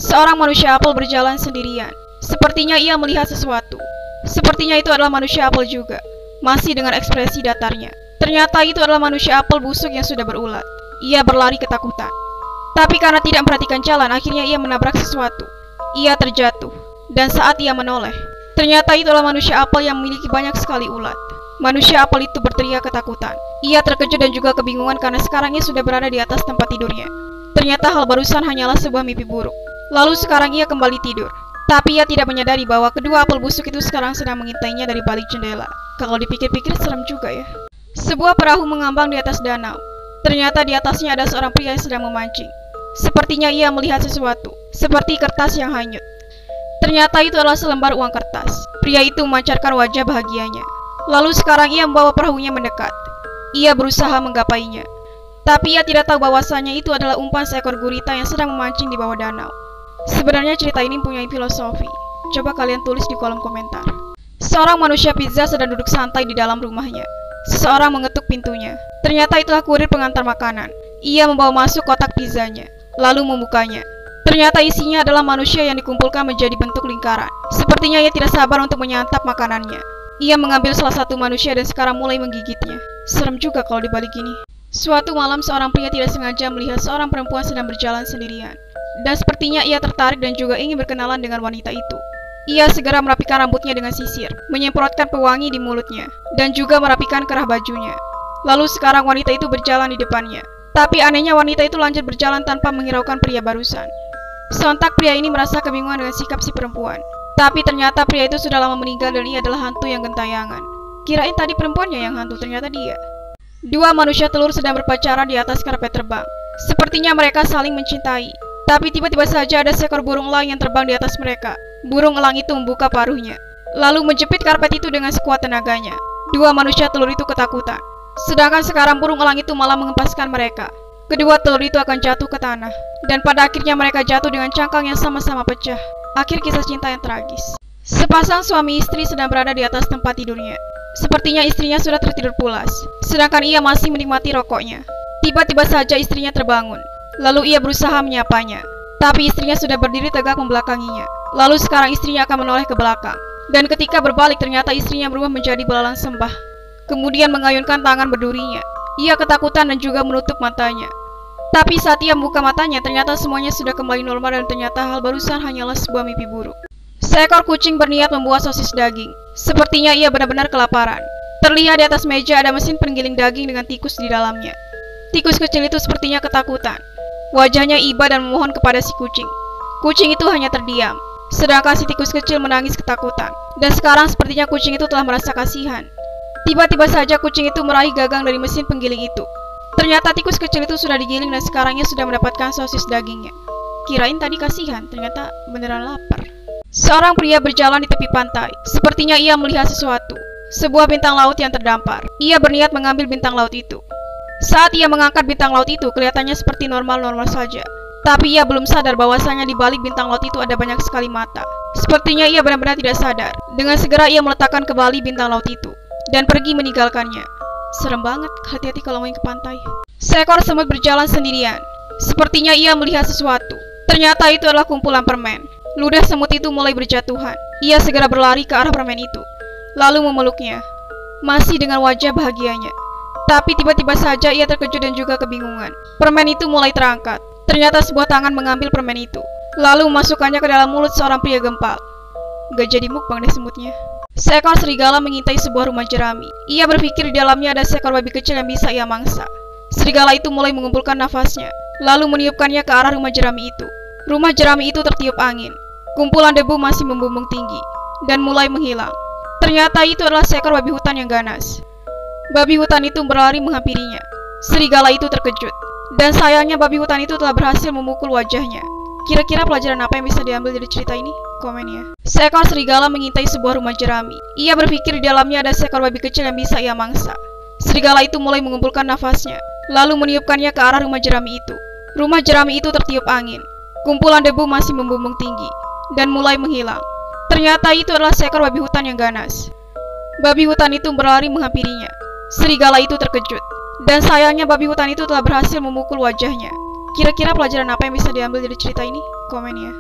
Seorang manusia apel berjalan sendirian. Sepertinya ia melihat sesuatu. Sepertinya itu adalah manusia apel juga, masih dengan ekspresi datarnya. Ternyata itu adalah manusia apel busuk yang sudah berulat. Ia berlari ketakutan. Tapi karena tidak memperhatikan jalan, akhirnya ia menabrak sesuatu. Ia terjatuh. Dan saat ia menoleh, ternyata itu adalah manusia apel yang memiliki banyak sekali ulat. Manusia apel itu berteriak ketakutan. Ia terkejut dan juga kebingungan karena sekarang ia sudah berada di atas tempat tidurnya. Ternyata hal barusan hanyalah sebuah mimpi buruk. Lalu sekarang ia kembali tidur. Tapi ia tidak menyadari bahwa kedua apel busuk itu sekarang sedang mengintainya dari balik jendela. Kalau dipikir-pikir serem juga ya. Sebuah perahu mengambang di atas danau. Ternyata di atasnya ada seorang pria yang sedang memancing. Sepertinya ia melihat sesuatu, seperti kertas yang hanyut. Ternyata itu adalah selembar uang kertas. Pria itu memancarkan wajah bahagianya. Lalu sekarang ia membawa perahunya mendekat. Ia berusaha menggapainya. Tapi ia tidak tahu bahwasanya itu adalah umpan seekor gurita yang sedang memancing di bawah danau. Sebenarnya cerita ini mempunyai filosofi. Coba kalian tulis di kolom komentar. Seorang manusia pizza sedang duduk santai di dalam rumahnya. Seseorang mengetuk pintunya. Ternyata itulah kurir pengantar makanan. Ia membawa masuk kotak pizzanya, lalu membukanya. Ternyata isinya adalah manusia yang dikumpulkan menjadi bentuk lingkaran. Sepertinya ia tidak sabar untuk menyantap makanannya. Ia mengambil salah satu manusia dan sekarang mulai menggigitnya. Serem juga kalau dibalik gini. Suatu malam seorang pria tidak sengaja melihat seorang perempuan sedang berjalan sendirian. Dan sepertinya ia tertarik dan juga ingin berkenalan dengan wanita itu. Ia segera merapikan rambutnya dengan sisir, menyemprotkan pewangi di mulutnya, dan juga merapikan kerah bajunya. Lalu sekarang wanita itu berjalan di depannya. Tapi anehnya wanita itu lanjut berjalan tanpa menghiraukan pria barusan. Sontak pria ini merasa kebingungan dengan sikap si perempuan. Tapi ternyata pria itu sudah lama meninggal dan ia adalah hantu yang gentayangan. Kirain tadi perempuannya yang hantu, ternyata dia. Dua manusia telur sedang berpacaran di atas karpet terbang. Sepertinya mereka saling mencintai. Tapi tiba-tiba saja ada seekor burung elang yang terbang di atas mereka. Burung elang itu membuka paruhnya, lalu menjepit karpet itu dengan sekuat tenaganya. Dua manusia telur itu ketakutan. Sedangkan sekarang burung elang itu malah mengempaskan mereka. Kedua telur itu akan jatuh ke tanah. Dan pada akhirnya mereka jatuh dengan cangkang yang sama-sama pecah. Akhir kisah cinta yang tragis. Sepasang suami istri sedang berada di atas tempat tidurnya. Sepertinya istrinya sudah tertidur pulas, sedangkan ia masih menikmati rokoknya. Tiba-tiba saja istrinya terbangun. Lalu ia berusaha menyapanya. Tapi istrinya sudah berdiri tegak membelakanginya. Lalu sekarang istrinya akan menoleh ke belakang. Dan ketika berbalik ternyata istrinya berubah menjadi belalang sembah. Kemudian mengayunkan tangan berdurinya. Ia ketakutan dan juga menutup matanya. Tapi saat ia membuka matanya ternyata semuanya sudah kembali normal dan ternyata hal barusan hanyalah sebuah mimpi buruk. Seekor kucing berniat membuat sosis daging. Sepertinya ia benar-benar kelaparan. Terlihat di atas meja ada mesin penggiling daging dengan tikus di dalamnya. Tikus kecil itu sepertinya ketakutan. Wajahnya iba dan memohon kepada si kucing. Kucing itu hanya terdiam, sedangkan si tikus kecil menangis ketakutan. Dan sekarang sepertinya kucing itu telah merasa kasihan. Tiba-tiba saja kucing itu meraih gagang dari mesin penggiling itu. Ternyata tikus kecil itu sudah digiling dan sekarangnya sudah mendapatkan sosis dagingnya. Kirain tadi kasihan, ternyata beneran lapar. Seorang pria berjalan di tepi pantai. Sepertinya ia melihat sesuatu. Sebuah bintang laut yang terdampar. Ia berniat mengambil bintang laut itu. Saat ia mengangkat bintang laut itu, kelihatannya seperti normal-normal saja. Tapi ia belum sadar bahwasanya di balik bintang laut itu ada banyak sekali mata. Sepertinya ia benar-benar tidak sadar. Dengan segera ia meletakkan kembali bintang laut itu dan pergi meninggalkannya. Serem banget, hati-hati kalau main ke pantai. Seekor semut berjalan sendirian. Sepertinya ia melihat sesuatu. Ternyata itu adalah kumpulan permen. Ludah semut itu mulai berjatuhan. Ia segera berlari ke arah permen itu, lalu memeluknya, masih dengan wajah bahagianya. Tapi tiba-tiba saja ia terkejut dan juga kebingungan. Permen itu mulai terangkat. Ternyata sebuah tangan mengambil permen itu, lalu memasukkannya ke dalam mulut seorang pria gempal. Gak jadi mukbang deh semutnya. Seekor serigala mengintai sebuah rumah jerami. Ia berpikir di dalamnya ada seekor babi kecil yang bisa ia mangsa. Serigala itu mulai mengumpulkan nafasnya, lalu meniupkannya ke arah rumah jerami itu. Rumah jerami itu tertiup angin. Kumpulan debu masih membumbung tinggi dan mulai menghilang. Ternyata itu adalah seekor babi hutan yang ganas. Babi hutan itu berlari menghampirinya. Serigala itu terkejut. Dan sayangnya babi hutan itu telah berhasil memukul wajahnya. Kira-kira pelajaran apa yang bisa diambil dari cerita ini? Komen ya. Seekor serigala mengintai sebuah rumah jerami. Ia berpikir di dalamnya ada seekor babi kecil yang bisa ia mangsa. Serigala itu mulai mengumpulkan nafasnya, lalu meniupkannya ke arah rumah jerami itu. Rumah jerami itu tertiup angin. Kumpulan debu masih membumbung tinggi dan mulai menghilang. Ternyata itu adalah seekor babi hutan yang ganas. Babi hutan itu berlari menghampirinya. Serigala itu terkejut. Dan sayangnya babi hutan itu telah berhasil memukul wajahnya. Kira-kira pelajaran apa yang bisa diambil dari cerita ini? Komen ya.